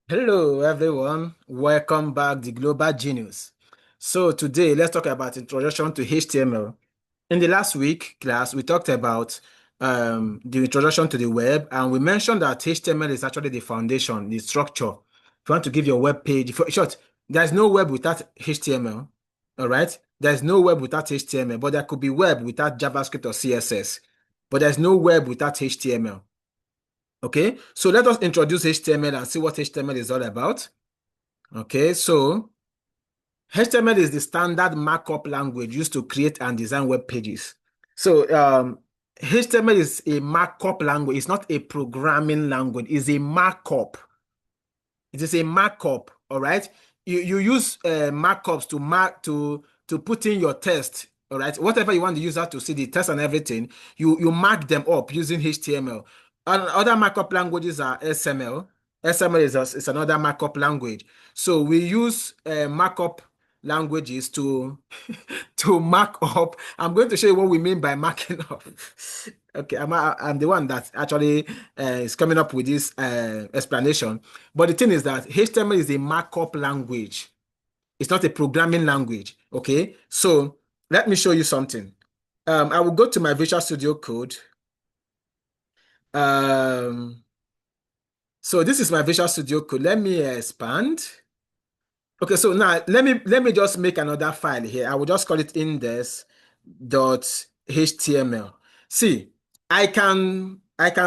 Hello, everyone. Welcome back to Global Genius. So today, let's talk about introduction to HTML. In the last week class, we talked about the introduction to the web, and we mentioned that HTML is actually the foundation, the structure. If you want to give your web page, for short, there's no web without HTML. All right, there's no web without HTML, but there could be web without JavaScript or CSS. But there's no web without HTML. Okay, so let us introduce HTML and see what HTML is all about. Okay, so HTML is the standard markup language used to create and design web pages. So HTML is a markup language. It's not a programming language. It's a markup. It is a markup. All right. You use markups to put in your text. All right. Whatever you want the user to see, the text and everything, you mark them up using HTML. And other markup languages are SML. SML is another markup language. So we use markup languages to to mark up. I'm going to show you what we mean by marking up. Okay, I'm the one that actually is coming up with this explanation. But the thing is that HTML is a markup language. It's not a programming language. Okay, so let me show you something. I will go to my Visual Studio Code. Um, so this is my Visual Studio Code. Let me expand. Okay, so now let me just make another file here. I will just call it index.html. See, I can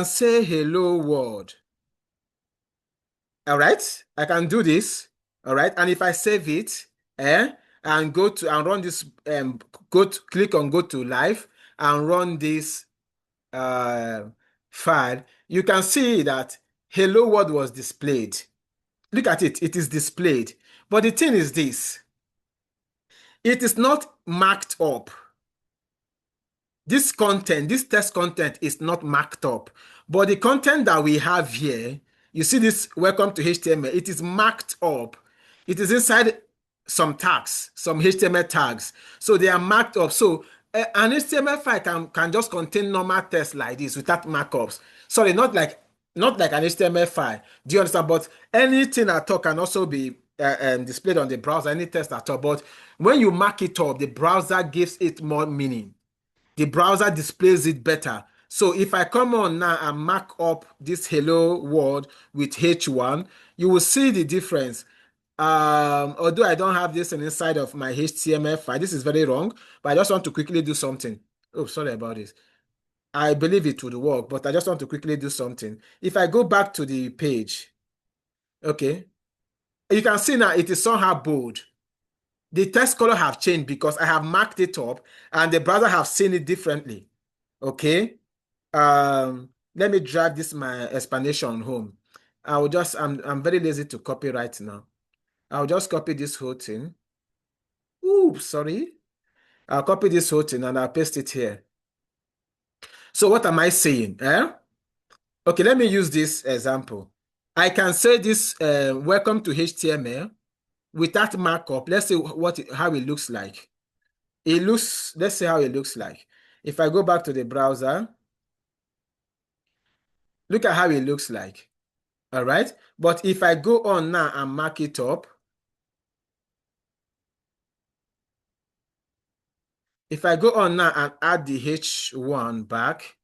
say hello world. All right, I can do this. All right, and if I save it, and go to and run this, click on go to live and run this uh file, you can see that hello world was displayed. Look at it, it is displayed. But the thing is this. It is not marked up. This content, this text content is not marked up. But the content that we have here, you see this welcome to HTML, it is marked up. It is inside some tags, some HTML tags. So they are marked up. So an HTML file can just contain normal text like this without markups. Sorry, not like an HTML file. Do you understand? But anything at all can also be displayed on the browser, any text at all. But when you mark it up, the browser gives it more meaning. The browser displays it better. So if I come on now and mark up this hello world with H1, you will see the difference. Although I don't have this inside of my HTML file, this is very wrong, but I just want to quickly do something. Oh, sorry about this. I believe it would work, but I just want to quickly do something. If I go back to the page, okay, you can see now it is somehow bold. The text color have changed because I have marked it up and the browser have seen it differently. Okay. Let me drag this my explanation home. I'm very lazy to copy right now. I'll just copy this whole thing. Oops, sorry. I'll copy this whole thing and I'll paste it here. So what am I saying? Okay, let me use this example. I can say this welcome to HTML without markup. Let's see how it looks like. Let's see how it looks like. If I go back to the browser, look at how it looks like. All right. But if I go on now and mark it up, if I go on now and add the H1 back,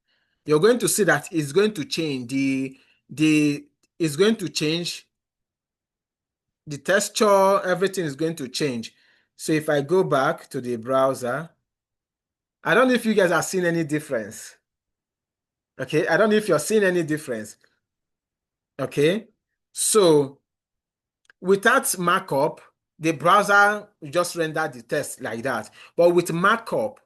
you're going to see that it's going to change. It's going to change the texture, everything is going to change. So if I go back to the browser, I don't know if you guys are seeing any difference. Okay, I don't know if you're seeing any difference. Okay, so without markup, the browser just rendered the text like that. But with markup,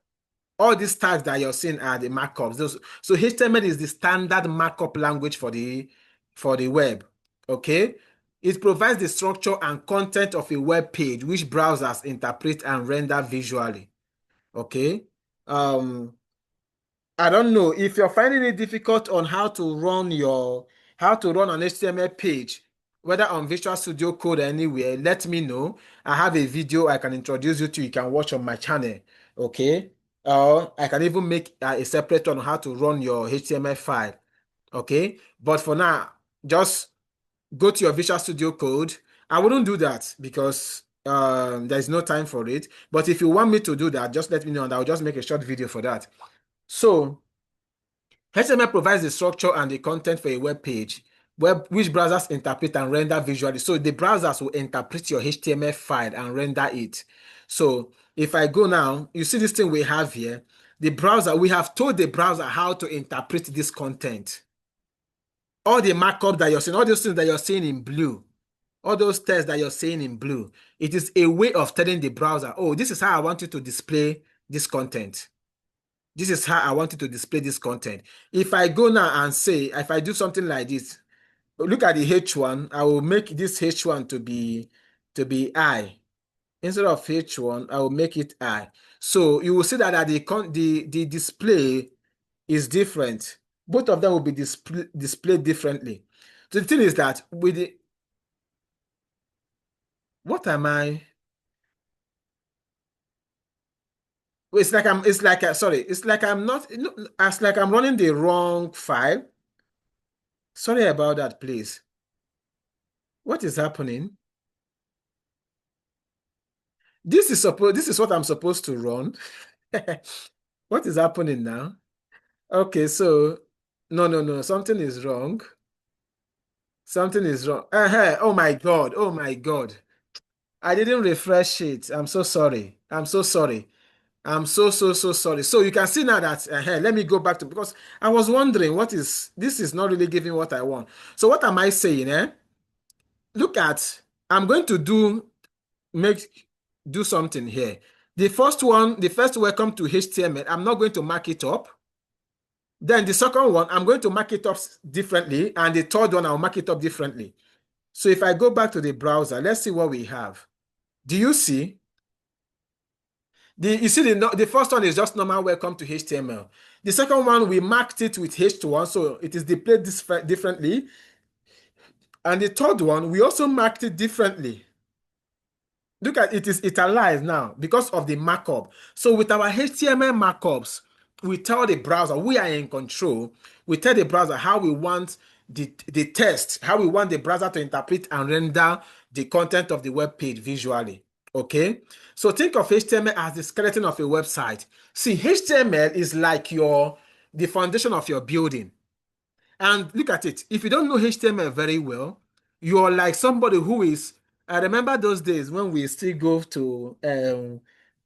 all these tags that you're seeing are the markups. So HTML is the standard markup language for the web. Okay, it provides the structure and content of a web page which browsers interpret and render visually. Okay. Um, I don't know if you're finding it difficult on how to run an HTML page, whether on Visual Studio Code or anywhere, let me know. I have a video I can introduce you to. You can watch on my channel. Okay. Or I can even make a separate one on how to run your HTML file. Okay. But for now, just go to your Visual Studio Code. I wouldn't do that because there's no time for it. But if you want me to do that, just let me know and I'll just make a short video for that. So HTML provides the structure and the content for a web page, which browsers interpret and render visually. So the browsers will interpret your HTML file and render it. So if I go now, you see this thing we have here. The browser, we have told the browser how to interpret this content. All the markup that you're seeing, all those things that you're seeing in blue, all those tests that you're seeing in blue, it is a way of telling the browser, oh, this is how I want you to display this content. This is how I want you to display this content. If I go now and say, if I do something like this, look at the H1, I will make this H1 to be I. Instead of H1, I will make it I. So you will see that the display is different. Both of them will be displayed differently. So the thing is that with the what am I? It's like I'm not, it's like I'm running the wrong file. Sorry about that, please. What is happening? This is what I'm supposed to run. What is happening now? Okay, so no, no, no, something is wrong. Something is wrong. Oh my God. Oh my God. I didn't refresh it. I'm so sorry. I'm so sorry. I'm so sorry. So you can see now that let me go back to because I was wondering what is this is not really giving what I want. So what am I saying, eh? Look at I'm going to do something here. The first one, the first welcome to HTML, I'm not going to mark it up. Then the second one, I'm going to mark it up differently, and the third one, I'll mark it up differently. So if I go back to the browser, let's see what we have. Do you see? You see the first one is just normal welcome to HTML. The second one, we marked it with H1, so it is displayed differently. And the third one, we also marked it differently. Look at it is italicized now because of the markup. So with our HTML markups, we tell the browser we are in control. We tell the browser how we want the text, how we want the browser to interpret and render the content of the web page visually. Okay, so think of HTML as the skeleton of a website. See, HTML is like the foundation of your building. And look at it. If you don't know HTML very well, you're like somebody who is. I remember those days when we still go to.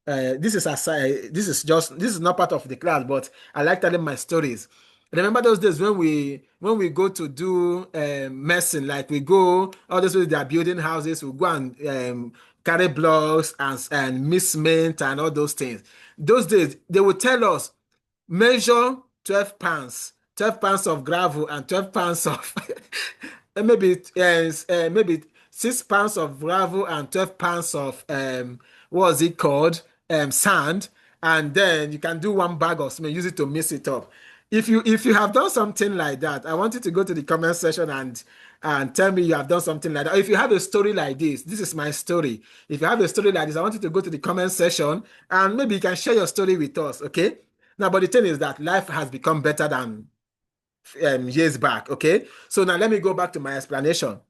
This is aside. This is not part of the class, but I like telling my stories. I remember those days when we go to do messing, like we go all those way they are building houses, we go and carry blocks and mix cement and all those things. Those days they will tell us measure 12 pounds, 12 pounds of gravel and 12 pounds of maybe 6 pounds of gravel and 12 pounds of what was it called? Sand, and then you can do one bag of cement, use it to mix it up. If you have done something like that, I want you to go to the comment section and tell me you have done something like that. Or if you have a story like this is my story. If you have a story like this, I want you to go to the comment section and maybe you can share your story with us, okay? Now, but the thing is that life has become better than years back, okay? So now let me go back to my explanation.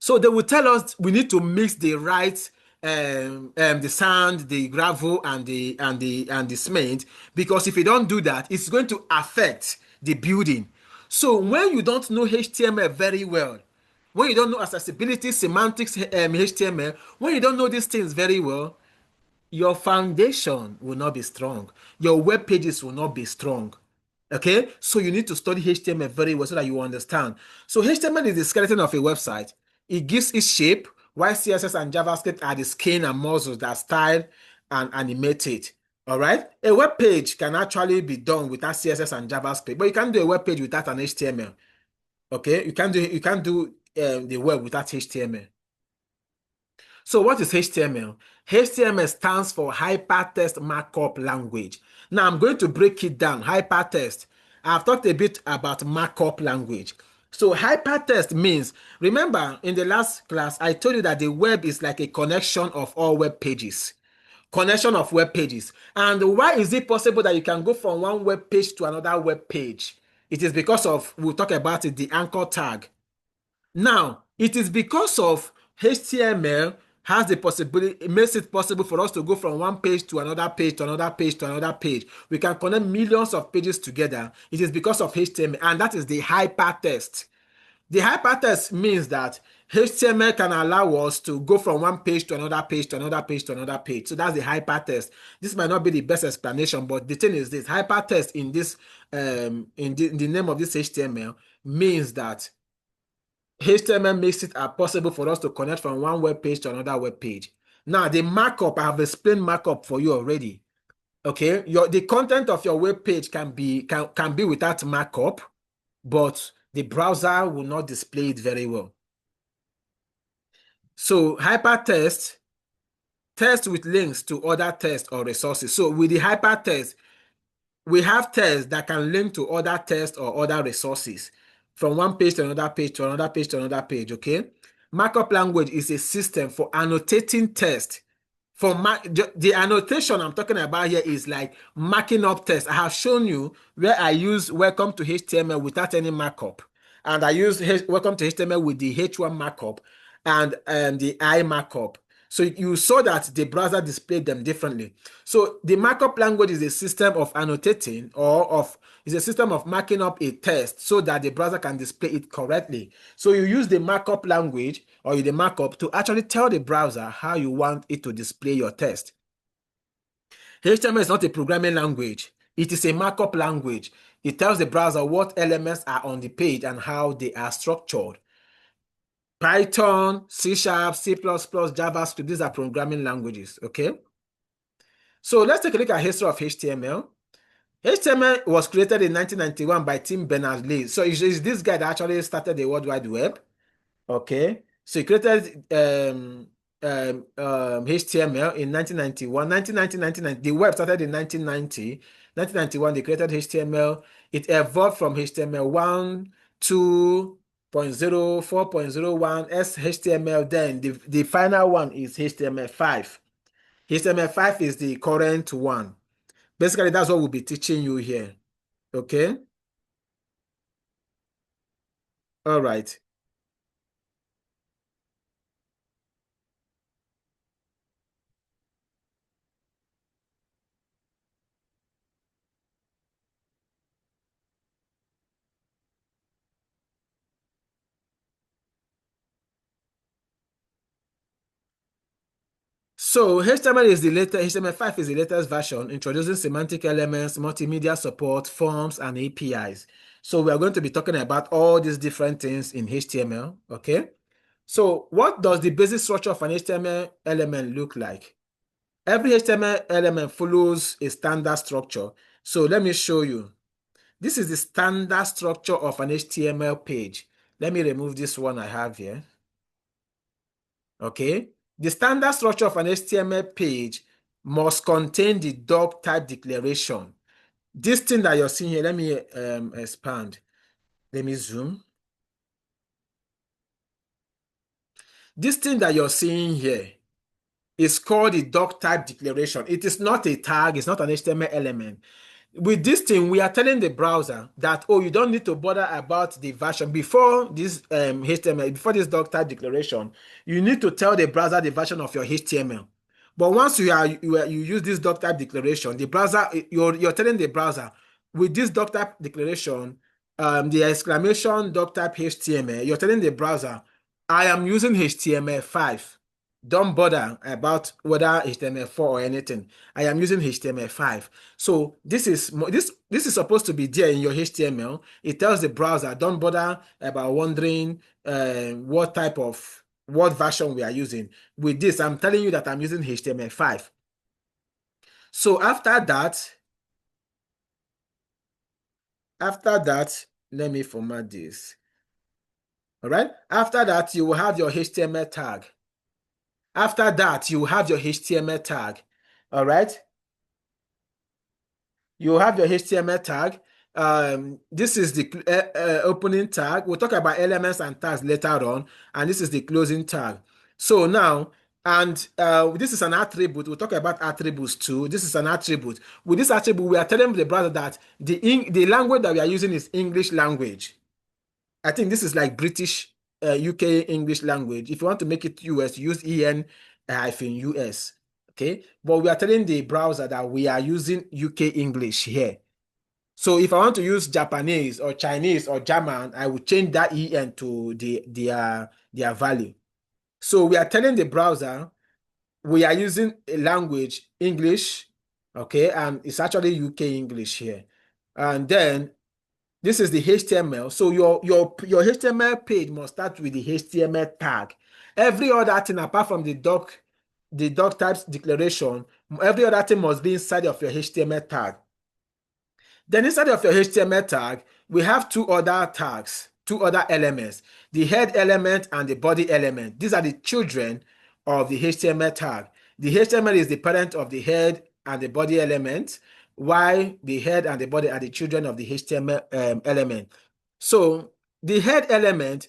So they will tell us we need to mix the right the sand, the gravel, and the cement, because if you don't do that, it's going to affect the building. So when you don't know HTML very well, when you don't know accessibility, semantics, HTML, when you don't know these things very well, your foundation will not be strong. Your web pages will not be strong. Okay, so you need to study HTML very well so that you understand. So HTML is the skeleton of a website. It gives its shape, while CSS and JavaScript are the skin and muscles that style and animate it. All right, a web page can actually be done without CSS and JavaScript, but you can do a web page without an HTML. Okay, you can do the web without HTML. So what is HTML? HTML stands for Hypertext Markup Language. Now I'm going to break it down. Hypertext. I've talked a bit about markup language. So hypertext means, remember in the last class, I told you that the web is like a connection of all web pages. Connection of web pages. And why is it possible that you can go from one web page to another web page? It is because of, we'll talk about it, the anchor tag. Now, it is because of HTML has the possibility, it makes it possible for us to go from one page to another page to another page to another page. We can connect millions of pages together. It is because of HTML, and that is the hypertext. The hypertext means that HTML can allow us to go from one page to another page to another page to another page. So that's the hypertext. This might not be the best explanation, but the thing is this: hypertext in this in the name of this HTML means that HTML makes it possible for us to connect from one web page to another web page. Now, the markup, I have explained markup for you already. Okay, the content of your web page can be without markup, but the browser will not display it very well. So hypertext text with links to other text or resources. So with the hypertext, we have text that can link to other text or other resources from one page to another page to another page to another page. Okay. Markup language is a system for annotating text. The annotation I'm talking about here is like marking up text. I have shown you where I use welcome to HTML without any markup. And I use welcome to HTML with the H1 markup and the I markup. So you saw that the browser displayed them differently. So the markup language is a system of annotating is a system of marking up a text so that the browser can display it correctly. So you use the markup language or the markup to actually tell the browser how you want it to display your text. HTML is not a programming language. It is a markup language. It tells the browser what elements are on the page and how they are structured. Python, C#, C++, JavaScript, these are programming languages, okay? So let's take a look at history of HTML. HTML was created in 1991 by Tim Berners-Lee. So it's this guy that actually started the World Wide Web, okay? So he created HTML in 1991. 1990, the web started in 1990. 1991, they created HTML. It evolved from HTML1 to 4.0, 4.01, HTML. Then the final one is HTML5. HTML5 is the current one. Basically, that's what we'll be teaching you here. Okay? All right. So HTML is the latest, HTML5 is the latest version, introducing semantic elements, multimedia support, forms, and APIs. So we are going to be talking about all these different things in HTML, okay? So what does the basic structure of an HTML element look like? Every HTML element follows a standard structure. So let me show you. This is the standard structure of an HTML page. Let me remove this one I have here. Okay. The standard structure of an HTML page must contain the doc type declaration. This thing that you're seeing here, let me expand. Let me zoom. This thing that you're seeing here is called the doc type declaration. It is not a tag, it's not an HTML element. With this thing, we are telling the browser that, oh, you don't need to bother about the version before this HTML, before this doc type declaration. You need to tell the browser the version of your HTML. But once you use this doc type declaration, the browser you're telling the browser with this doc type declaration, the exclamation doc type HTML, you're telling the browser, I am using HTML5. Don't bother about whether HTML4 or anything. I am using HTML5. So this is supposed to be there in your HTML. It tells the browser, don't bother about wondering what version we are using. With this, I'm telling you that I'm using HTML5. So after that, let me format this. All right. After that, you will have your HTML tag. After that, you have your HTML tag. All right. You have your HTML tag. This is the opening tag. We'll talk about elements and tags later on. And this is the closing tag. So now, and this is an attribute. We'll talk about attributes too. This is an attribute. With this attribute, we are telling the browser that the language that we are using is English language. I think this is like British. UK English language. If you want to make it US, use EN-US. Okay, but we are telling the browser that we are using UK English here. So if I want to use Japanese or Chinese or German, I will change that EN to their value. So we are telling the browser we are using a language, English, okay, and it's actually UK English here. And then this is the HTML. So your HTML page must start with the HTML tag. Every other thing apart from the doc types declaration, every other thing must be inside of your HTML tag. Then inside of your HTML tag, we have two other tags, two other elements, the head element and the body element. These are the children of the HTML tag. The HTML is the parent of the head and the body element, while the head and the body are the children of the HTML element. So the head element,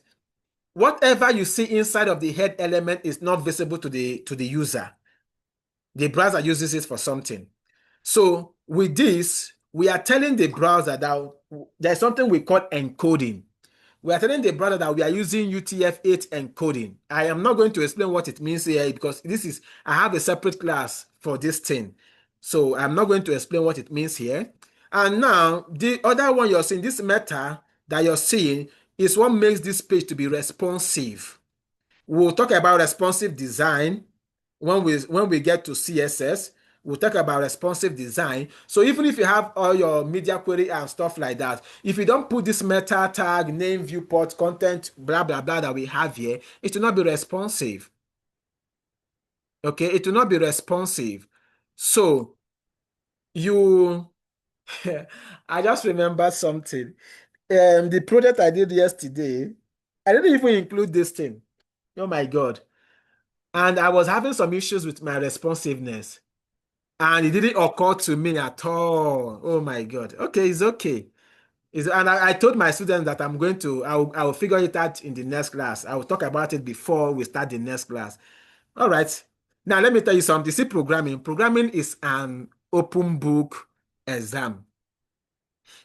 whatever you see inside of the head element is not visible to the user. The browser uses it for something. So with this, we are telling the browser that there's something we call encoding. We are telling the browser that we are using UTF-8 encoding. I am not going to explain what it means here because I have a separate class for this thing. So I'm not going to explain what it means here. And now the other one you're seeing, this meta that you're seeing is what makes this page to be responsive. We'll talk about responsive design when we get to CSS. We'll talk about responsive design. So even if you have all your media query and stuff like that, if you don't put this meta tag, name, viewport, content, blah, blah, blah that we have here, it will not be responsive. Okay, it will not be responsive. So you, I just remember something. The project I did yesterday, I didn't even include this thing. Oh my God. And I was having some issues with my responsiveness. And it didn't occur to me at all. Oh my God. Okay, it's okay. And I told my students that I will figure it out in the next class. I will talk about it before we start the next class. All right. Now, let me tell you something. See, programming. Programming is an open book exam.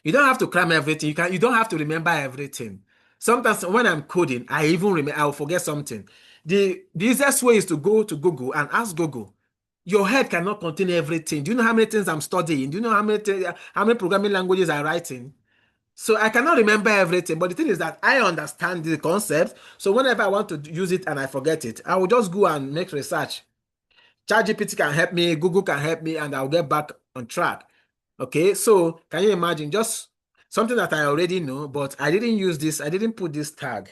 You don't have to cram everything. You don't have to remember everything. Sometimes when I'm coding, I'll forget something. The easiest way is to go to Google and ask Google. Your head cannot contain everything. Do you know how many things I'm studying? Do you know how many programming languages I'm writing? So I cannot remember everything. But the thing is that I understand the concept. So whenever I want to use it and I forget it, I will just go and make research. ChatGPT can help me, Google can help me, and I'll get back on track. Okay, so can you imagine just something that I already know, but I didn't use this, I didn't put this tag.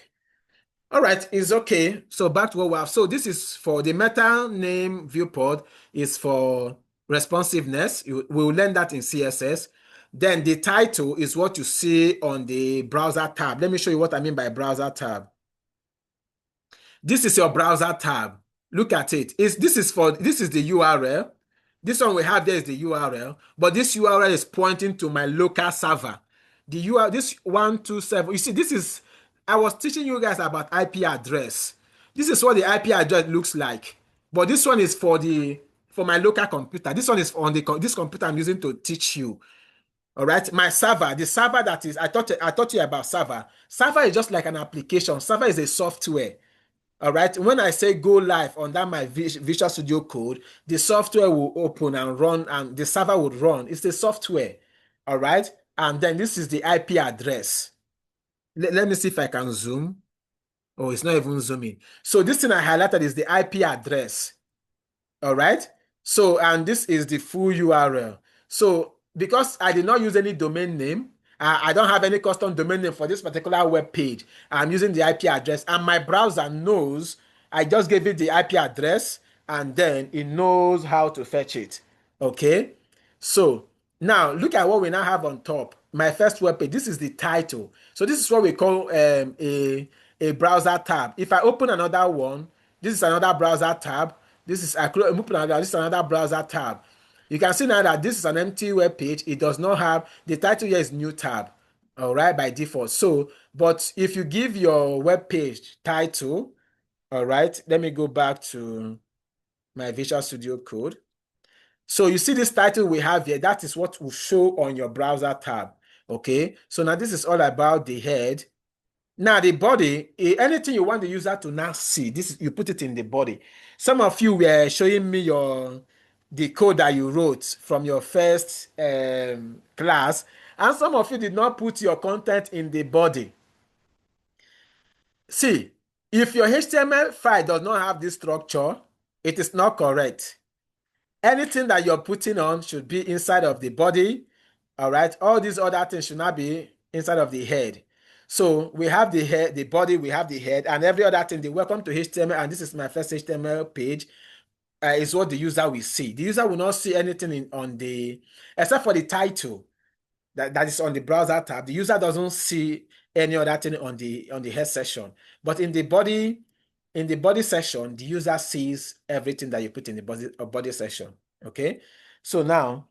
All right, it's okay. So back to what we have. So this is for the meta name viewport is for responsiveness. We'll learn that in CSS. Then the title is what you see on the browser tab. Let me show you what I mean by browser tab. This is your browser tab. Look at it. This is the URL. This one we have there is the URL, but this URL is pointing to my local server. The URL, this 127, you see, I was teaching you guys about IP address. This is what the IP address looks like. But this one is for my local computer. This one is on this computer I'm using to teach you. All right, my server, the server that is, I taught you about server. Server is just like an application. Server is a software. All right. When I say go live under my Visual Studio Code, the software will open and run and the server would run. It's the software. All right. And then this is the IP address. Let me see if I can zoom. Oh, it's not even zooming. So this thing I highlighted is the IP address. All right. So, and this is the full URL. So because I did not use any domain name, I don't have any custom domain name for this particular web page. I'm using the IP address and my browser knows I just gave it the IP address and then it knows how to fetch it. Okay. So now look at what we now have on top. My first web page. This is the title. So this is what we call a browser tab. If I open another one, this is another browser tab. This is another browser tab. You can see now that this is an empty web page. It does not have the title here is new tab. All right, by default. So, but if you give your web page title, all right, let me go back to my Visual Studio Code. So you see this title we have here, that is what will show on your browser tab. Okay, so now this is all about the head. Now the body, anything you want the user to now see, this you put it in the body. Some of you were showing me the code that you wrote from your first class, and some of you did not put your content in the body. See, if your HTML file does not have this structure, it is not correct. Anything that you're putting on should be inside of the body. All right. All these other things should not be inside of the head. So we have the head, the body, we have the head, and every other thing. The welcome to HTML, and this is my first HTML page, is what the user will see. The user will not see anything on the, except for the title that is on the browser tab. The user doesn't see any other thing on the head section. But in the body section, the user sees everything that you put in the body section. Okay. So now,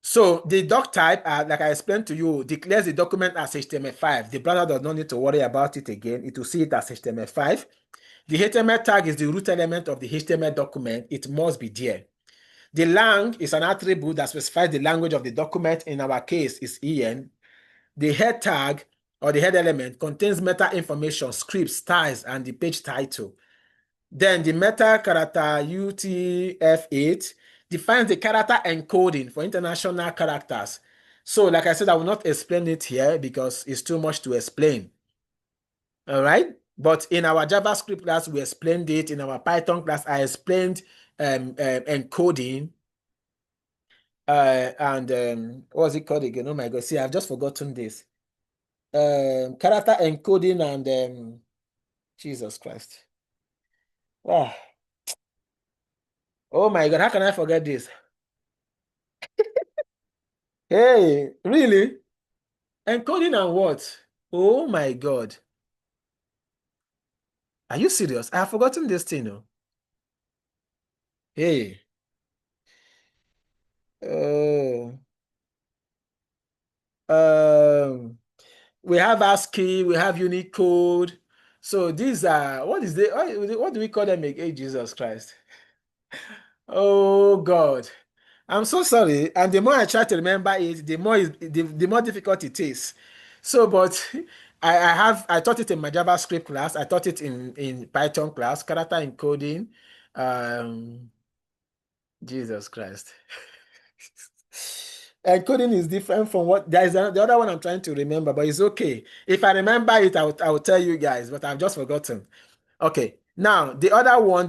so the doc type, like I explained to you, declares the document as HTML5. The browser does not need to worry about it again. It will see it as HTML5. The HTML tag is the root element of the HTML document. It must be there. The lang is an attribute that specifies the language of the document. In our case, is EN. The head tag or the head element contains meta information, scripts, styles, and the page title. Then the meta character UTF-8 defines the character encoding for international characters. So, like I said, I will not explain it here because it's too much to explain. All right. But in our JavaScript class, we explained it. In our Python class, I explained encoding. And what was it called again? Oh my God. See, I've just forgotten this. Character encoding and Jesus Christ. Wow. Oh my God. How can I forget this? Hey, really? Encoding and what? Oh my God. Are you serious? I have forgotten this thing. Oh. Hey. Uh, um, we have ASCII, we have Unicode. So these are, what do we call them again? Jesus Christ. Oh God. I'm so sorry. And the more I try to remember it, the more difficult it is. So, but I taught it in my JavaScript class. I taught it in Python class, character encoding. Um, Jesus Christ. Encoding is different from what there is the other one I'm trying to remember, but it's okay. If I remember it, I will tell you guys, but I've just forgotten. Okay. Now, the other one,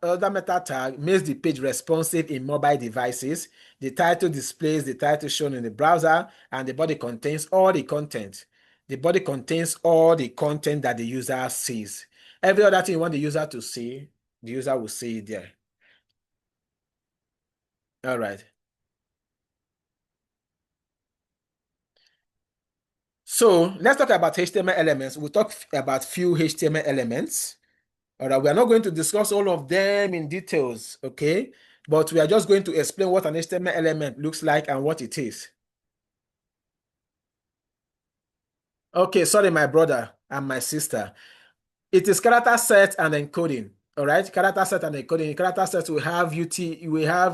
other meta tag makes the page responsive in mobile devices. The title displays the title shown in the browser, and the body contains all the content. The body contains all the content that the user sees. Every other thing you want the user to see, the user will see it there. All right. So let's talk about HTML elements. We'll talk about few HTML elements. All right, we are not going to discuss all of them in details, okay? But we are just going to explain what an HTML element looks like and what it is. Okay, sorry, my brother and my sister. It is character set and encoding. All right, character set and encoding. In character set, we have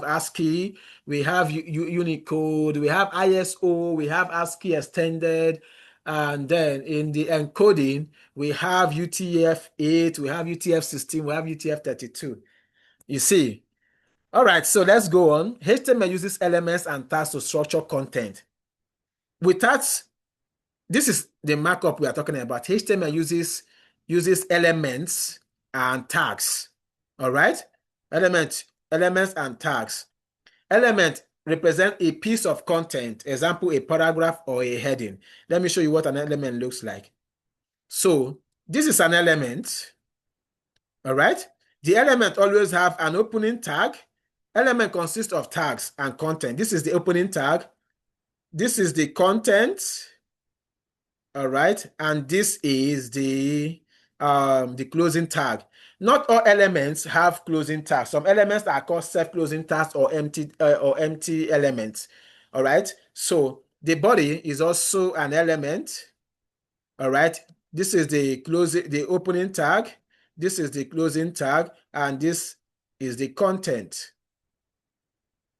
ASCII, we have Unicode, we have ISO, we have ASCII extended, and then in the encoding, we have UTF-8, we have UTF-16, we have UTF-32. You see. All right, so let's go on. HTML uses elements and tags to structure content. Without this is the markup we are talking about. HTML uses elements and tags. All right? Elements and tags. Element represent a piece of content, example, a paragraph or a heading. Let me show you what an element looks like. So this is an element. All right? The element always have an opening tag. Element consists of tags and content. This is the opening tag. This is the content. All right, and this is the closing tag. Not all elements have closing tags. Some elements are called self-closing tags or empty elements. All right, so the body is also an element. All right, this is the opening tag. This is the closing tag, and this is the content.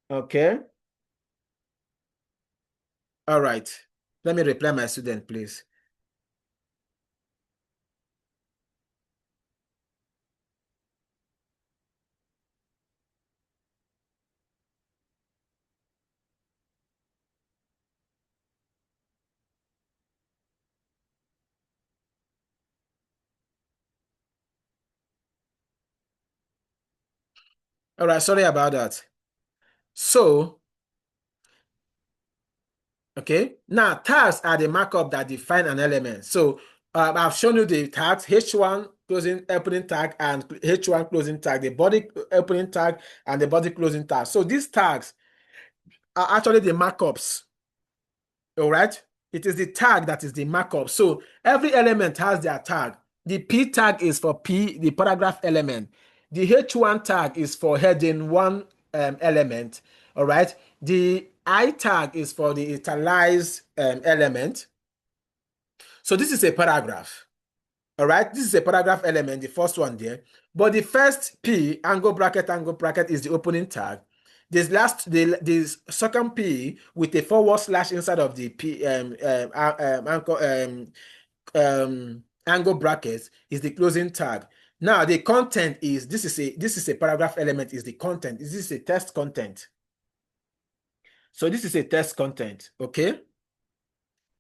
Okay. All right. Let me reply my student, please. All right, sorry about that. So, okay, now tags are the markup that define an element. So I've shown you the tags, H1 closing opening tag and H1 closing tag, the body opening tag and the body closing tag. So these tags are actually the markups. All right, it is the tag that is the markup. So every element has their tag. The P tag is for P, the paragraph element. The H1 tag is for heading one element. All right, the I tag is for the italicized element. So this is a paragraph. All right, this is a paragraph element, the first one there. But the first P, angle bracket, is the opening tag. The second P with a forward slash inside of the P angle brackets is the closing tag. Now the content is this is a paragraph element is the content. This is a text content. So this is a text content. Okay.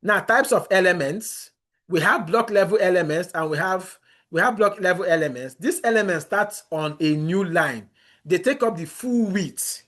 Now types of elements. We have block level elements and we have block level elements. This element starts on a new line. They take up the full width.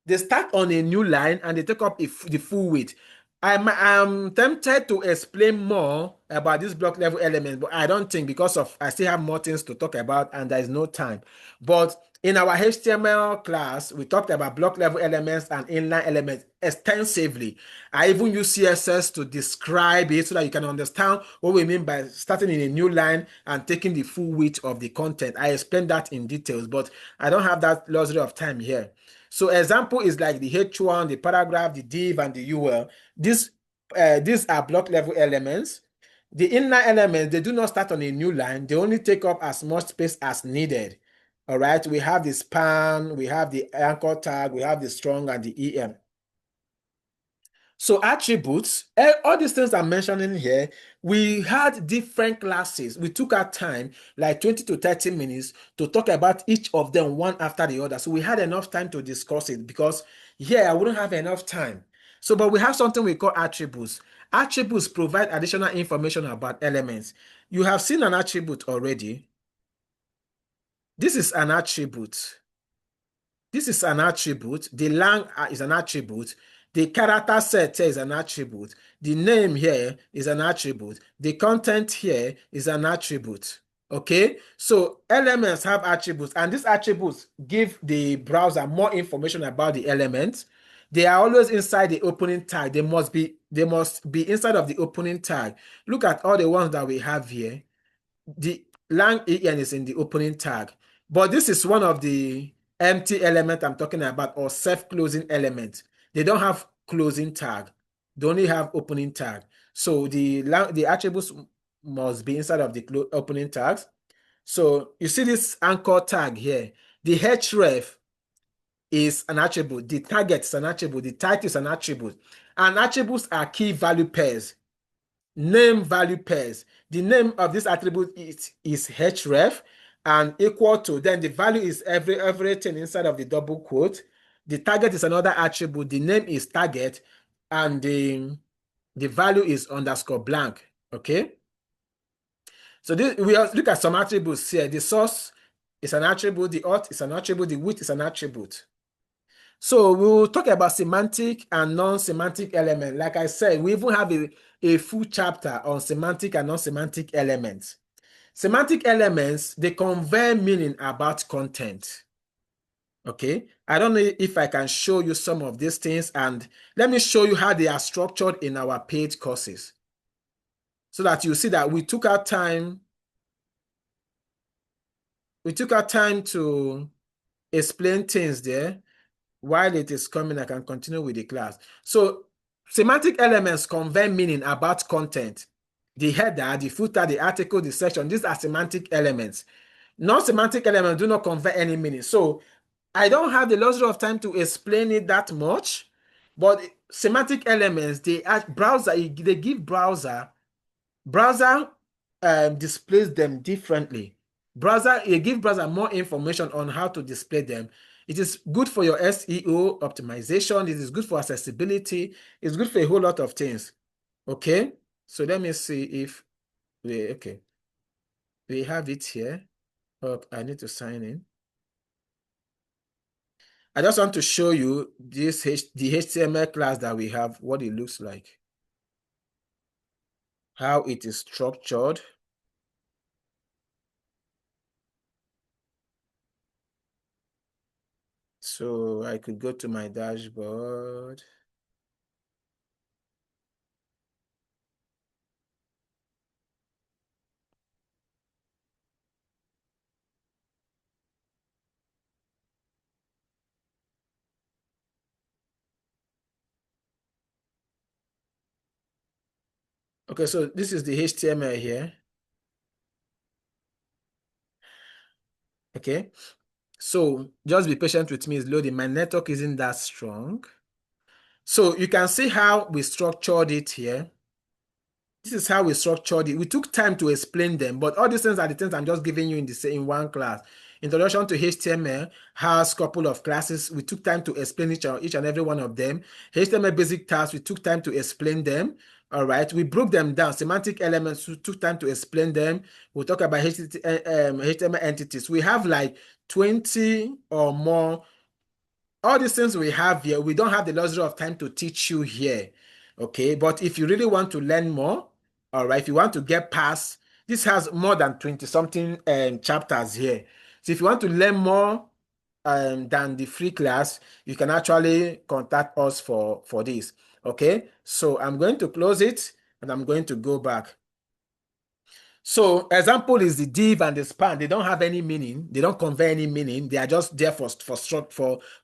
They start on a new line and they take up the full width. I'm tempted to explain more about this block level element, but I don't think because of I still have more things to talk about and there is no time. But in our HTML class, we talked about block level elements and inline elements extensively. I even use CSS to describe it so that you can understand what we mean by starting in a new line and taking the full width of the content. I explained that in details, but I don't have that luxury of time here. So example is like the H1, the paragraph, the div, and the UL. These are block level elements. The inline elements, they do not start on a new line. They only take up as much space as needed. All right, we have the span, we have the anchor tag, we have the strong and the EM. So attributes, all these things I'm mentioning here, we had different classes. We took our time, like 20 to 30 minutes, to talk about each of them one after the other. So we had enough time to discuss it because here I wouldn't have enough time. So, but we have something we call attributes. Attributes provide additional information about elements. You have seen an attribute already. This is an attribute. This is an attribute. The lang is an attribute. The character set here is an attribute. The name here is an attribute. The content here is an attribute. Okay, so elements have attributes, and these attributes give the browser more information about the elements. They are always inside the opening tag. They must be inside of the opening tag. Look at all the ones that we have here. The lang en is in the opening tag, but this is one of the empty element I'm talking about, or self-closing element. They don't have closing tag. They only have opening tag. So the attributes must be inside of the opening tags. So you see this anchor tag here. The href is an attribute. The target is an attribute. The title is an attribute. And attributes are key value pairs. Name value pairs. The name of this attribute is href and equal to, then the value is everything inside of the double quote. The target is another attribute. The name is target and the value is underscore blank. Okay. So this, we look at some attributes here. The source is an attribute. The auth is an attribute. The width is an attribute. So we will talk about semantic and non-semantic element. Like I said, we even have a full chapter on semantic and non-semantic elements. Semantic elements, they convey meaning about content. Okay, I don't know if I can show you some of these things, and let me show you how they are structured in our paid courses so that you see that we took our time to explain things there. While it is coming, I can continue with the class. So semantic elements convey meaning about content. The header, the footer, the article, the section, these are semantic elements. Non-semantic elements do not convey any meaning. So I don't have the luxury of time to explain it that much, But semantic elements, they give browser displays them differently. You give browser more information on how to display them. It is good for your SEO optimization. It is good for accessibility. It's good for a whole lot of things. Okay, so let me see if we have it here. Oh, I need to sign in. I just want to show you the HTML class that we have, what it looks like, how it is structured. So I could go to my dashboard. Okay, so this is the HTML here. Okay, so just be patient with me, it's loading. My network isn't that strong. So you can see how we structured it here. This is how we structured it. We took time to explain them, but all these things are the things I'm just giving you in one class. Introduction to HTML has a couple of classes. We took time to explain each and every one of them. HTML basic tasks, we took time to explain them. All right, we broke them down. Semantic elements, we took time to explain them. We'll talk about HTML entities. We have like 20 or more. All these things we have here, we don't have the luxury of time to teach you here. Okay, but if you really want to learn more, all right, if you want to get past, this has more than 20 something chapters here. So if you want to learn more than the free class, you can actually contact us for this. Okay, so I'm going to close it and I'm going to go back. So example is the div and the span. They don't have any meaning. They don't convey any meaning. They are just there for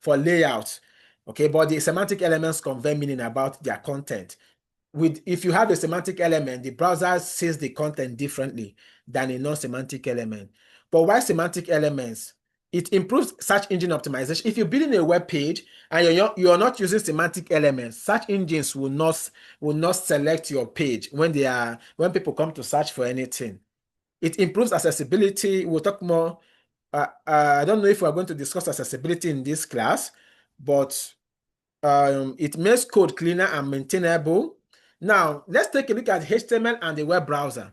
layout. Okay, but the semantic elements convey meaning about their content. If you have a semantic element, the browser sees the content differently than a non-semantic element. But why semantic elements? It improves search engine optimization. If you're building a web page and you're not using semantic elements, search engines will not select your page when people come to search for anything. It improves accessibility. We'll talk more. I don't know if we're going to discuss accessibility in this class, but it makes code cleaner and maintainable. Now, let's take a look at HTML and the web browser.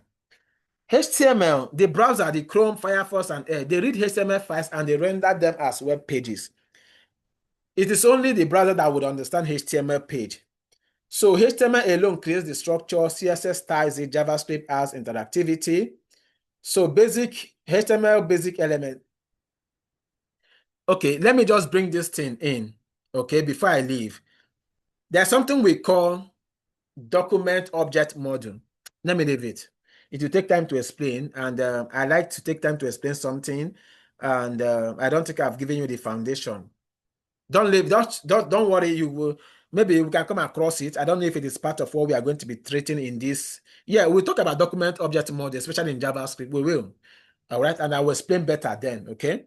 HTML, the browser, the Chrome, Firefox, and Edge, they read HTML files and they render them as web pages. It is only the browser that would understand HTML page. So HTML alone creates the structure, CSS styles it, JavaScript adds interactivity. So basic HTML basic element. Okay, let me just bring this thing in, okay, before I leave. There's something we call document object module. Let me leave it. It will take time to explain, and I like to take time to explain something, and I don't think I've given you the foundation. Don't leave. Don't worry. You will. Maybe we can come across it. I don't know if it is part of what we are going to be treating in this. Yeah, we'll talk about document object model, especially in JavaScript. We will. All right, and I will explain better then. Okay.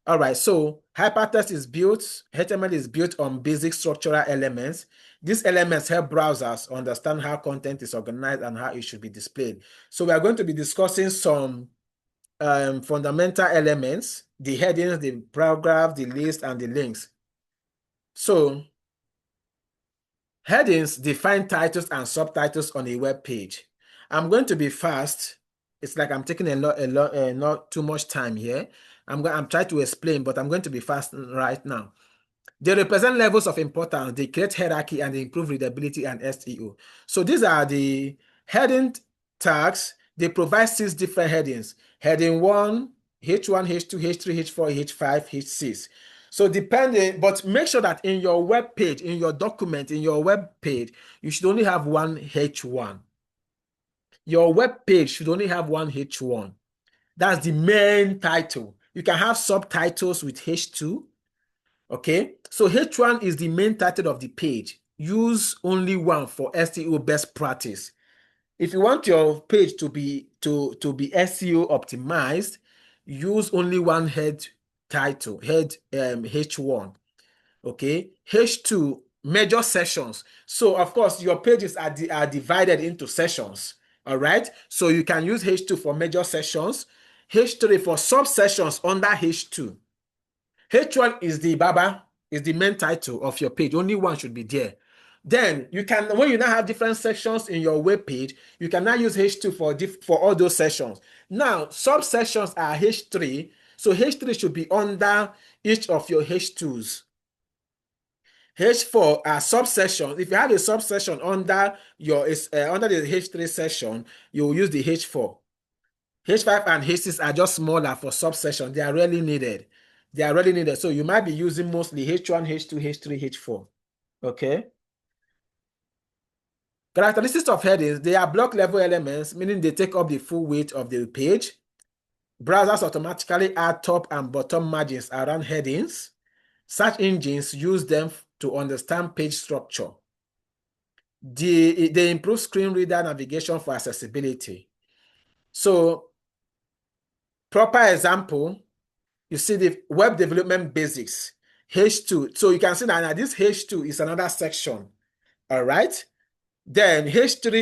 All right, so hypertext is built, HTML is built on basic structural elements. These elements help browsers understand how content is organized and how it should be displayed. So we are going to be discussing some fundamental elements, the headings, the paragraph, the list, and the links. So headings define titles and subtitles on a web page. I'm going to be fast. It's like I'm taking not too much time here. I'm trying to explain, but I'm going to be fast right now. They represent levels of importance. They create hierarchy and they improve readability and SEO. So these are the heading tags. They provide 6 different headings. Heading 1, H1, H2, H3, H4, H5, H6. So depending, but make sure that in your web page, in your document, in your web page, you should only have one H1. Your web page should only have one H1. That's the main title. You can have subtitles with H2. Okay, so H1 is the main title of the page. Use only one for SEO best practice. If you want your page to be SEO optimized, use only one head title, H1. Okay, H2 major sessions. So of course, your pages are divided into sessions. All right. So you can use H2 for major sessions, H3 for sub-sessions under H2. H1 is the Baba, is the main title of your page. Only one should be there. Then you can, when you now have different sections in your web page, you can now use H2 for all those sessions. Now, sub-sessions are H3. So H3 should be under each of your H2s. H4 are subsessions. If you have a subsession under under the H3 session, you will use the H4. H5 and H6 are just smaller for subsession. They are rarely needed. They are really needed. So you might be using mostly H1, H2, H3, H4. Okay. Characteristics of headings. They are block level elements, meaning they take up the full weight of the page. Browsers automatically add top and bottom margins around headings. Search engines use them to understand page structure. They improve screen reader navigation for accessibility. So, proper example, you see the web development basics, H2. So you can see that now this H2 is another section. All right. Then H3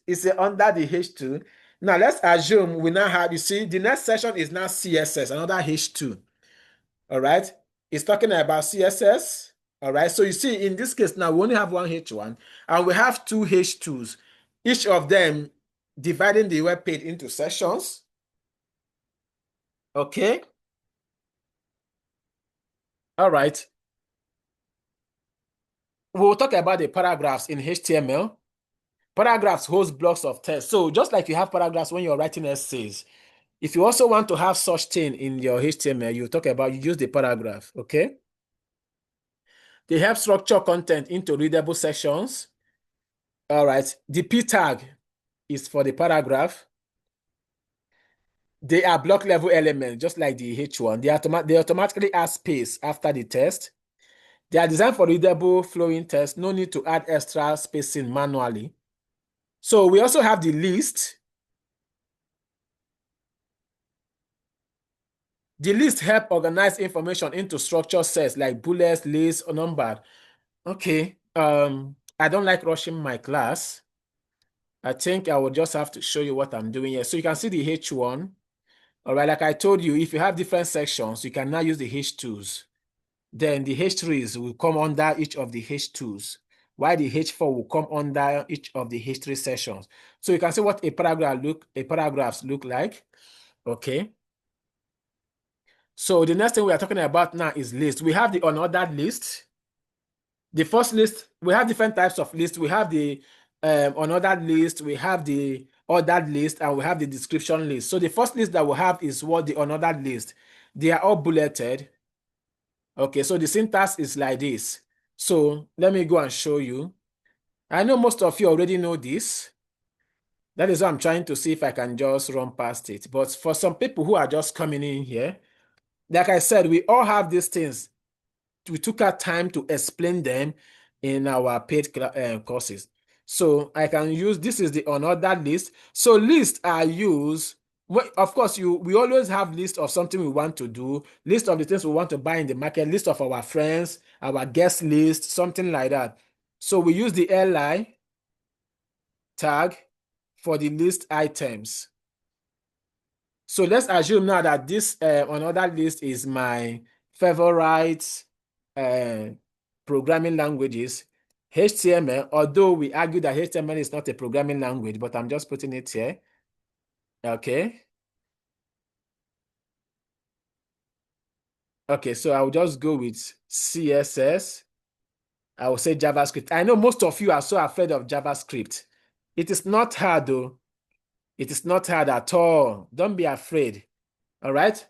is under the H2. Now let's assume we now have, you see, the next section is now CSS, another H2. All right. It's talking about CSS. All right. So you see, in this case now, we only have one H1 and we have two H2s, each of them dividing the web page into sections. Okay. All right. We'll talk about the paragraphs in HTML. Paragraphs host blocks of text. So just like you have paragraphs when you're writing essays, if you also want to have such thing in your HTML, you use the paragraph, okay? They help structure content into readable sections. All right. The P tag is for the paragraph. They are block level elements, just like the H1. They automatically add space after the text. They are designed for readable, flowing text. No need to add extra spacing manually. So we also have the list. The list help organize information into structured sets like bullets, lists, or numbered. Okay. I don't like rushing my class. I think I will just have to show you what I'm doing here. So you can see the H1. All right, like I told you, if you have different sections, you can now use the H2s. Then the H3s will come under each of the H2s, while the H4 will come under each of the H3 sections. So you can see what a paragraphs look like. Okay. So the next thing we are talking about now is list. We have the unordered list. The first list, we have different types of lists. We have the unordered list, we have the ordered list, and we have the description list. So the first list that we have is what the unordered list. They are all bulleted. Okay, so the syntax is like this. So let me go and show you. I know most of you already know this. That is why I'm trying to see if I can just run past it. But for some people who are just coming in here, like I said, we all have these things. We took our time to explain them in our paid courses. So I can use, this is the unordered list. So lists are used, of course, we always have list of something we want to do, list of the things we want to buy in the market, list of our friends, our guest list, something like that. So we use the li tag for the list items. So let's assume now that this unordered list is my favorite programming languages, HTML, although we argue that HTML is not a programming language, but I'm just putting it here. Okay. Okay, so I'll just go with CSS. I will say JavaScript. I know most of you are so afraid of JavaScript. It is not hard though. It is not hard at all. Don't be afraid. All right.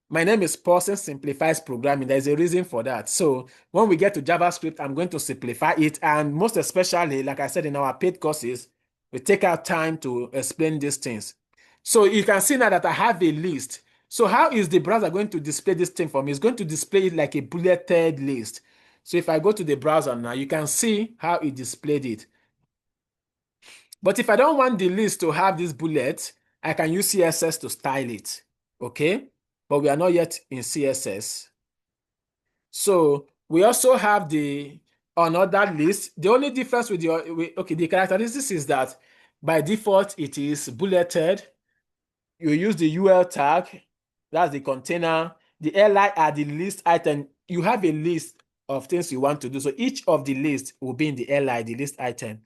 My name is Paulson Simplifies Programming. There's a reason for that. So when we get to JavaScript, I'm going to simplify it. And most especially, like I said in our paid courses, we take our time to explain these things. So you can see now that I have a list. So how is the browser going to display this thing for me? It's going to display it like a bulleted list. So if I go to the browser now, you can see how it displayed it. But if I don't want the list to have this bullet, I can use CSS to style it. Okay? But we are not yet in CSS. So we also have the another list. The only difference with the characteristics is that by default it is bulleted. You use the UL tag, that's the container. The li are the list item. You have a list of things you want to do. So each of the list will be in the li, the list item.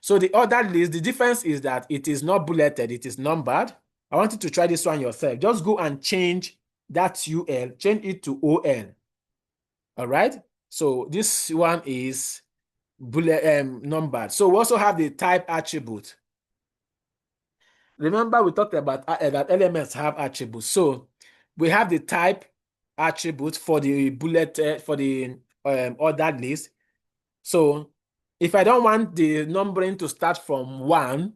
So the other list, the difference is that it is not bulleted, it is numbered. I want you to try this one yourself. Just go and change that UL, change it to OL. All right. So this one is numbered. So we also have the type attribute. Remember, we talked about that elements have attributes. So we have the type attribute for the for the ordered list. So if I don't want the numbering to start from 1,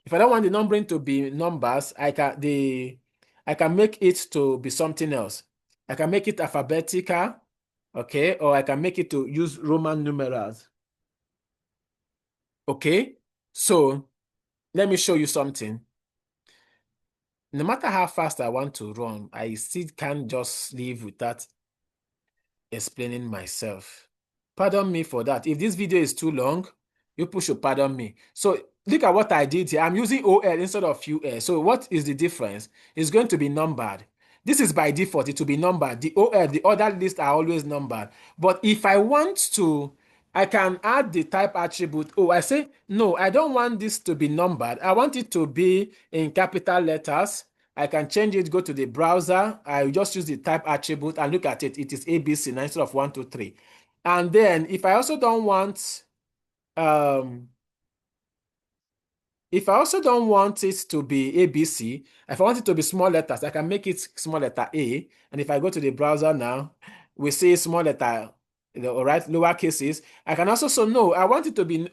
if I don't want the numbering to be numbers, I can make it to be something else. I can make it alphabetical, okay, or I can make it to use Roman numerals. Okay, so let me show you something. No matter how fast I want to run, I still can't just leave without explaining myself. Pardon me for that. If this video is too long, you should pardon me. So look at what I did here. I'm using OL instead of UL. So what is the difference? It's going to be numbered. This is by default, it will be numbered. The OL, the other lists are always numbered. But if I want to, I can add the type attribute. Oh, I say, no, I don't want this to be numbered. I want it to be in capital letters. I can change it, go to the browser. I just use the type attribute and look at it. It is ABC instead of 1, 2, 3. And then if I also don't want, if I also don't want it to be ABC, if I want it to be small letters, I can make it small letter A. And if I go to the browser now, we see small letter, all right, lower cases. I can also say, no, I want it to be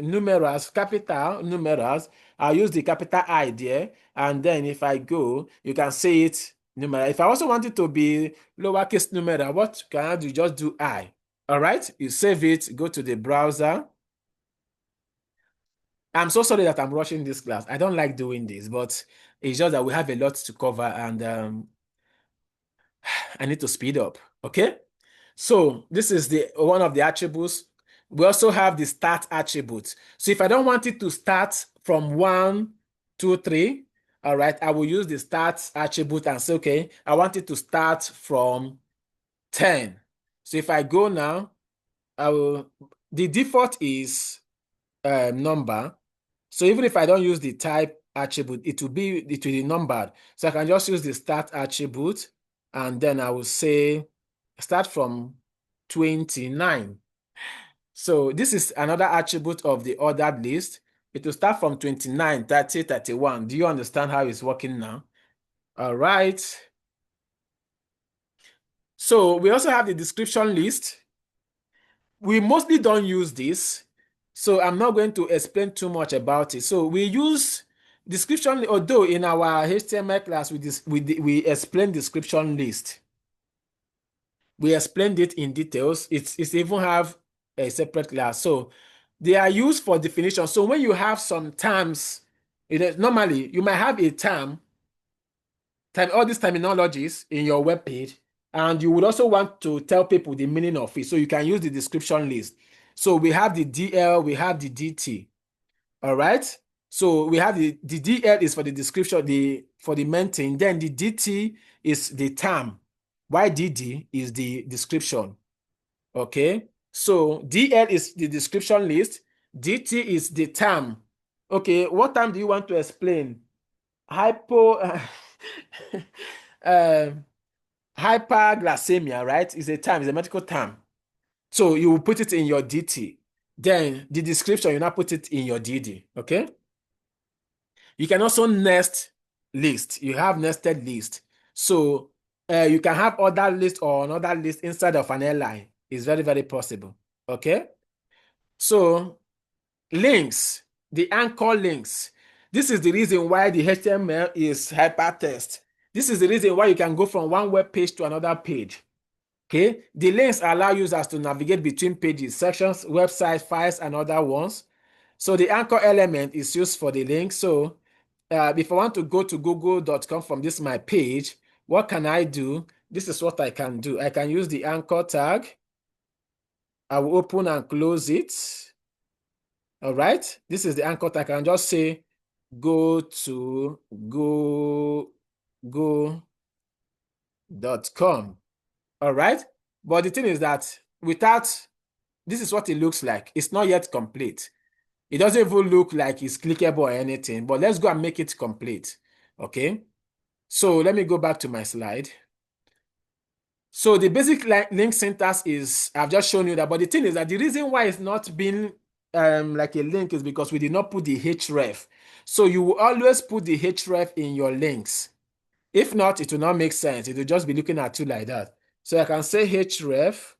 numerals, capital numerals. I'll use the capital I there. And then if I go, you can see it numeral. If I also want it to be lowercase numeral, what can I do? Just do I. All right, you save it, go to the browser. I'm so sorry that I'm rushing this class. I don't like doing this, but it's just that we have a lot to cover and I need to speed up. Okay. So this is the one of the attributes. We also have the start attribute. So if I don't want it to start from 1, 2, 3, all right, I will use the start attribute and say, okay, I want it to start from 10. So if I go now, the default is number. So even if I don't use the type attribute, it will be numbered. So I can just use the start attribute and then I will say start from 29. So this is another attribute of the ordered list. It will start from 29, 30, 31. Do you understand how it's working now? All right. So we also have the description list. We mostly don't use this, so I'm not going to explain too much about it. So we use description, although in our HTML class we explain description list. We explained it in details. It's even have a separate class. So they are used for definition. So when you have some terms, normally you might have a term, all these terminologies in your web page, and you would also want to tell people the meaning of it. So you can use the description list. So we have the DL, we have the DT. All right. So we have the DL is for the description, for the main thing. Then the DT is the term. YDD is the description. Okay. So DL is the description list. DT is the term. Okay. What term do you want to explain? Hyperglycemia, right? Is a term, is a medical term. So you will put it in your DT. Then the description, you now put it in your DD. Okay. You can also nest list. You have nested list. So you can have other list or another list inside of an airline. It's very, very possible. Okay. So links, the anchor links. This is the reason why the HTML is hypertext. This is the reason why you can go from one web page to another page. Okay, the links allow users to navigate between pages, sections, websites, files, and other ones. So the anchor element is used for the link. So if I want to go to google.com from this my page, what can I do? This is what I can do. I can use the anchor tag. I will open and close it. All right. This is the anchor tag. I can just say go to go.com. All right. But the thing is that without, this is what it looks like. It's not yet complete. It doesn't even look like it's clickable or anything, but let's go and make it complete. Okay. So let me go back to my slide. So the basic link syntax is, I've just shown you that, but the thing is that the reason why it's not being like a link is because we did not put the href. So you will always put the href in your links. If not, it will not make sense. It will just be looking at you like that. So I can say href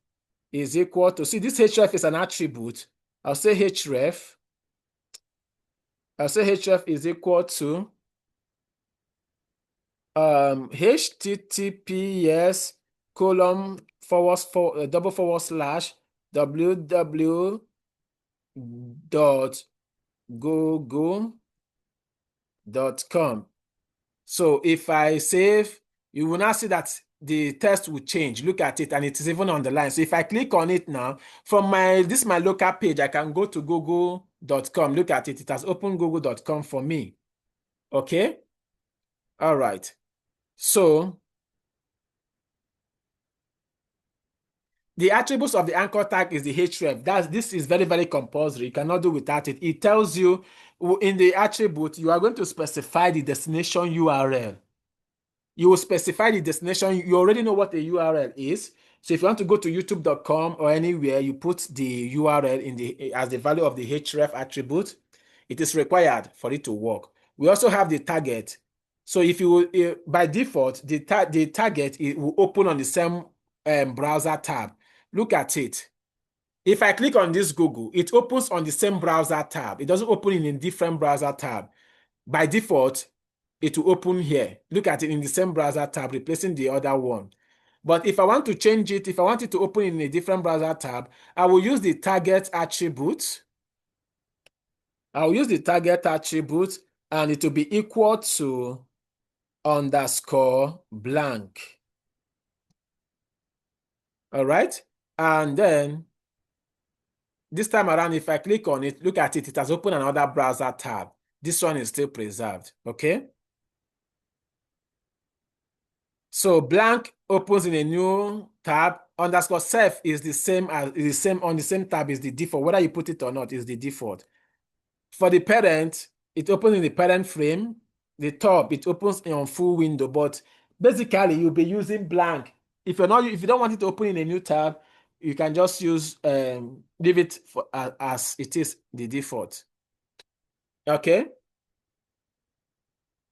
is equal to, see, this href is an attribute. I'll say href is equal to https colon double forward slash www.google.com. So if I save, you will now see that the text will change. Look at it, and it is even on the line. So if I click on it now, from this my local page, I can go to google.com. Look at it. It has opened google.com for me. Okay. All right. So the attributes of the anchor tag is the href. This is very, very compulsory. You cannot do without it. It tells you in the attribute, you are going to specify the destination URL. You will specify the destination. You already know what the URL is. So if you want to go to youtube.com or anywhere, you put the URL as the value of the href attribute. It is required for it to work. We also have the target. So if you by default, the target, it will open on the same browser tab. Look at it. If I click on this Google, it opens on the same browser tab. It doesn't open in a different browser tab. By default, it will open here. Look at it in the same browser tab, replacing the other one. But if I want to change it, if I want it to open in a different browser tab, I will use the target attribute. I'll use the target attribute, and it will be equal to underscore blank. All right. And then this time around, if I click on it, look at it, it has opened another browser tab. This one is still preserved. Okay. So blank opens in a new tab. Underscore self is the same on the same tab is the default. Whether you put it or not is the default. For the parent, it opens in the parent frame. The top, it opens on full window, but basically you'll be using blank. If you don't want it to open in a new tab, you can just use leave it as it is the default. Okay.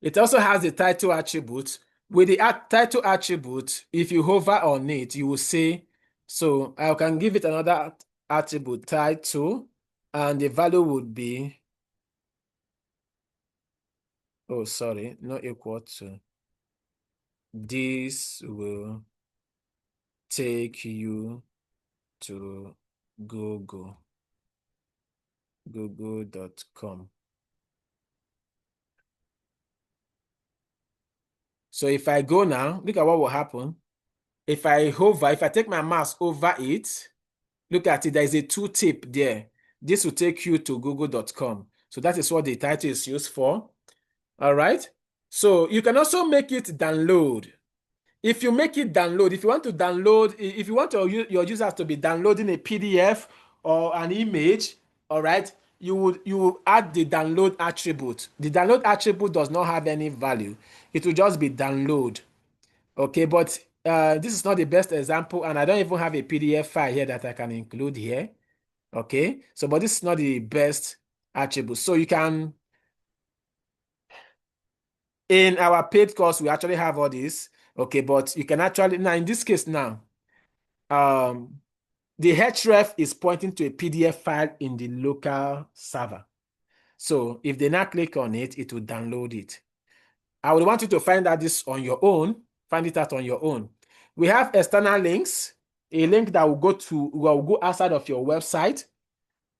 It also has the title attribute. With the title attribute, if you hover on it, you will see, so I can give it another attribute, title, and the value would be, oh, sorry, not equal to. This will take you to google.com. So if I go now, look at what will happen. If I take my mouse over it, look at it, there is a tooltip there. This will take you to google.com. So that is what the title is used for. All right. So you can also make it download. If you make it download, if you want to download, if you want your users to be downloading a PDF or an image, all right, you will add the download attribute. The download attribute does not have any value. It will just be download. Okay, but this is not the best example, and I don't even have a PDF file here that I can include here. Okay, so but this is not the best attribute. So you can, in our paid course, we actually have all this. Okay, but you can actually, now in this case now, the href is pointing to a PDF file in the local server. So if they now click on it, it will download it. I would want you to find out this on your own, find it out on your own. We have external links, a link that will go outside of your website.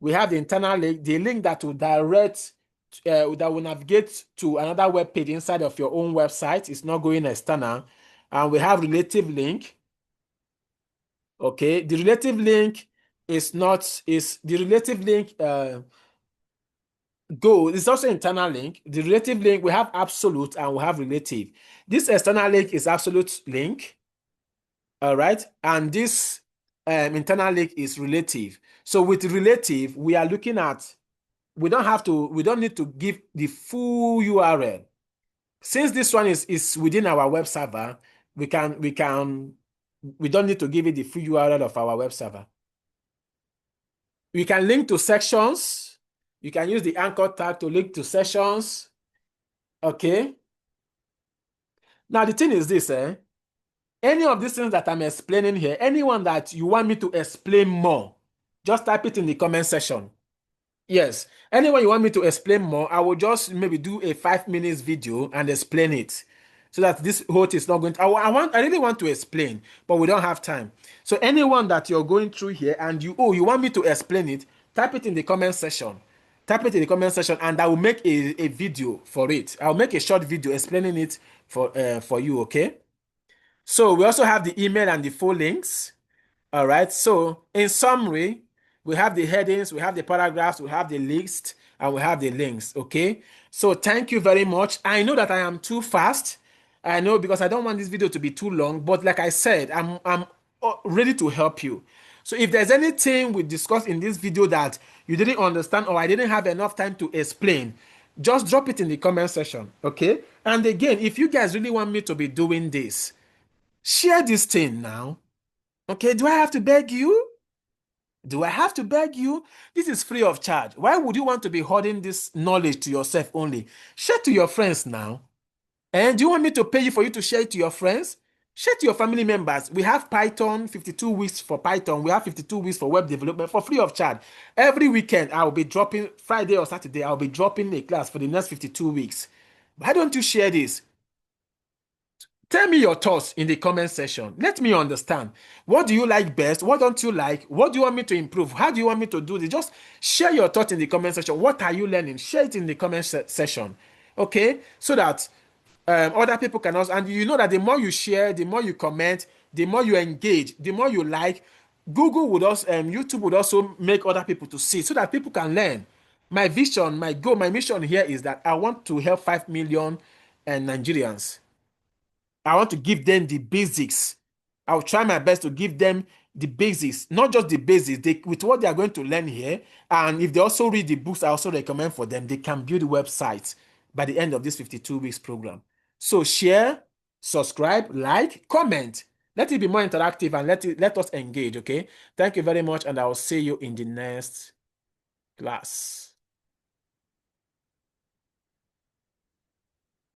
We have the internal link, the link that will direct, that will navigate to another web page inside of your own website. It's not going external. And we have relative link. Okay, the relative link is not, is the relative link go, it's also internal link. The relative link, we have absolute and we have relative. This external link is absolute link, all right? And this internal link is relative. So with relative, we are looking at, we don't need to give the full URL. Since this one is within our web server, we don't need to give it the full URL of our web server. We can link to sections. You can use the anchor tag to link to sections. Okay. Now the thing is this, any of these things that I'm explaining here, anyone that you want me to explain more, just type it in the comment section. Yes, anyone you want me to explain more, I will just maybe do a 5 minutes video and explain it, so that this whole thing is not going to, I really want to explain, but we don't have time. So anyone that you're going through here and you want me to explain it, type it in the comment section. Type it in the comment section and I will make a video for it. I'll make a short video explaining it for you, okay? So we also have the email and the full links. All right. So in summary, we have the headings, we have the paragraphs, we have the list, and we have the links. Okay. So thank you very much. I know that I am too fast. I know, because I don't want this video to be too long, but like I said, I'm ready to help you. So if there's anything we discussed in this video that you didn't understand or I didn't have enough time to explain, just drop it in the comment section. Okay. And again, if you guys really want me to be doing this, share this thing now. Okay, do I have to beg you? Do I have to beg you? This is free of charge. Why would you want to be holding this knowledge to yourself only? Share to your friends now. And do you want me to pay you for you to share it to your friends? Share to your family members. We have Python, 52 weeks for Python. We have 52 weeks for web development for free of charge. Every weekend, I will be dropping, Friday or Saturday, I'll be dropping a class for the next 52 weeks. Why don't you share this? Tell me your thoughts in the comment section. Let me understand. What do you like best? What don't you like? What do you want me to improve? How do you want me to do this? Just share your thoughts in the comment section. What are you learning? Share it in the comment section. Okay? So that other people can also, and you know that the more you share, the more you comment, the more you engage, the more you like, Google would also, YouTube would also make other people to see so that people can learn. My vision, my goal, my mission here is that I want to help 5 million Nigerians. I want to give them the basics. I'll try my best to give them the basics, not just the basics, with what they are going to learn here. And if they also read the books, I also recommend for them, they can build websites by the end of this 52 weeks program. So share, subscribe, like, comment. Let it be more interactive and let us engage, okay? Thank you very much, and I will see you in the next class.